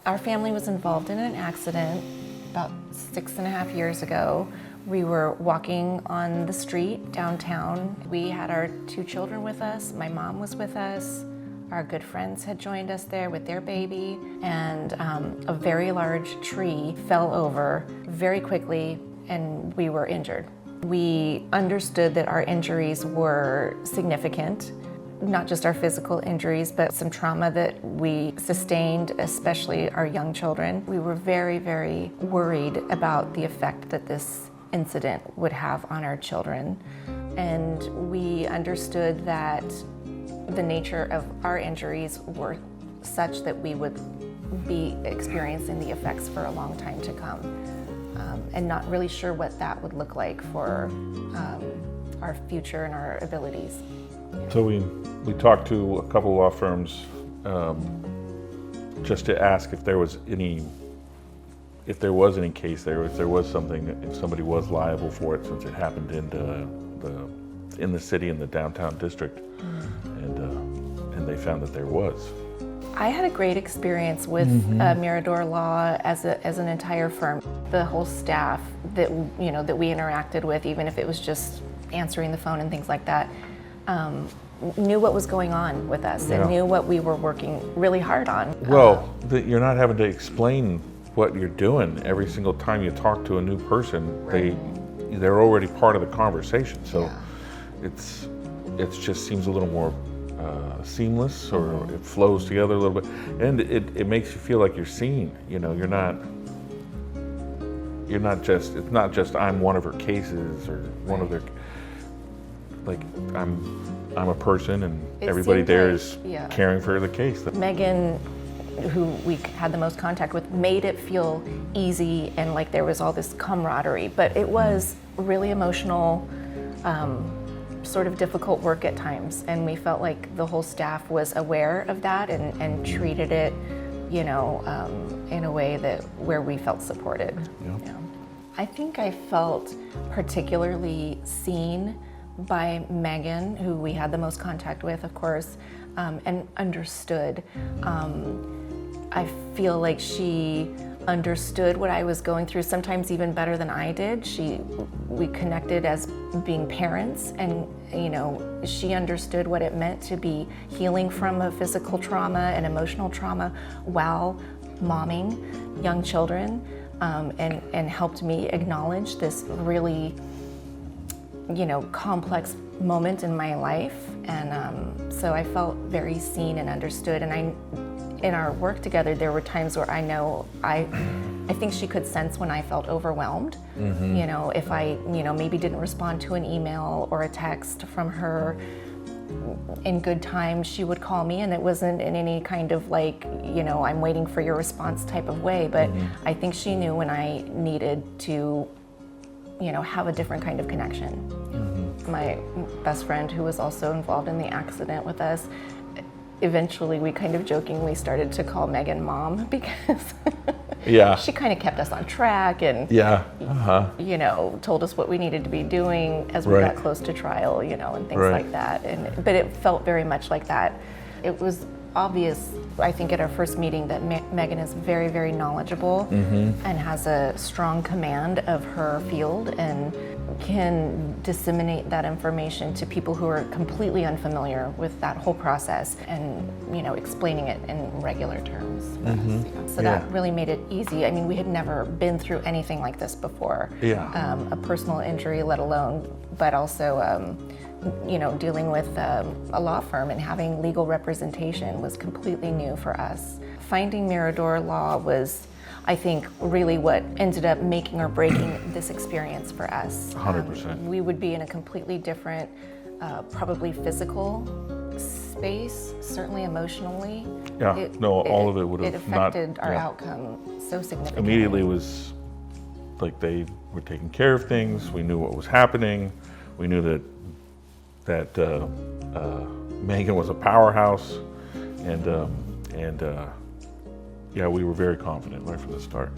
Our family was involved in an accident about 6.5 years ago. We were walking on the street downtown. We had our 2 children with us. My mom was with us. Our good friends had joined us there with their baby. And a very large tree fell over very quickly and we were injured. We understood that our injuries were significant. Not just our physical injuries, but some trauma that we sustained, especially our young children. We were very, very worried about the effect that this incident would have on our children. And we understood that the nature of our injuries were such that we would be experiencing the effects for a long time to come. And not really sure what that would look like for our future and our abilities. So we talked to a couple law firms just to ask if there was any case there, if there was something, if somebody was liable for it, since it happened in the city, in the downtown district, and they found that there was. I had a great experience with Mirador Law as an entire firm. The whole staff that we interacted with, even if it was just answering the phone and things like that, knew what was going on with us and knew what we were working really hard on. Well, you're not having to explain what you're doing every single time you talk to a new person. Right. They're already part of the conversation, so it just seems a little more seamless, or it flows together a little bit, and it makes you feel like you're seen. You're not just, it's not just I'm one of her cases or one of their, like I'm a person and everybody there is caring for the case. Megan, who we had the most contact with, made it feel easy and like there was all this camaraderie, but it was really emotional, sort of difficult work at times, and we felt like the whole staff was aware of that and treated it, in a way where we felt supported. Yeah. I think I felt particularly seen by Megan, who we had the most contact with, of course, and understood. I feel like she understood what I was going through, sometimes even better than I did. We connected as being parents, and she understood what it meant to be healing from a physical trauma and emotional trauma while momming young children, and helped me acknowledge this really complex moment in my life. And so I felt very seen and understood. And in our work together, there were times where I think she could sense when I felt overwhelmed. If I maybe didn't respond to an email or a text from her in good time, she would call me, and it wasn't in any kind of like, I'm waiting for your response type of way, but I think she knew when I needed to have a different kind of connection. My best friend, who was also involved in the accident with us, eventually we kind of jokingly started to call Megan Mom, because she kind of kept us on track and told us what we needed to be doing as we got close to trial, and things like that. But it felt very much like that. It was obvious, I think, at our first meeting that Megan is very, very knowledgeable and has a strong command of her field and can disseminate that information to people who are completely unfamiliar with that whole process, and explaining it in regular terms for us. So that really made it easy. I mean, we had never been through anything like this before, a personal injury, let alone, but also dealing with a law firm and having legal representation was completely new for us. Finding Mirador Law was, I think, really what ended up making or breaking this experience for us. 100%. We would be in a completely different, probably physical space, certainly emotionally. All of it would have It affected our outcome so significantly. Immediately it was like they were taking care of things. We knew what was happening. We knew that Megan was a powerhouse, and we were very confident right from the start.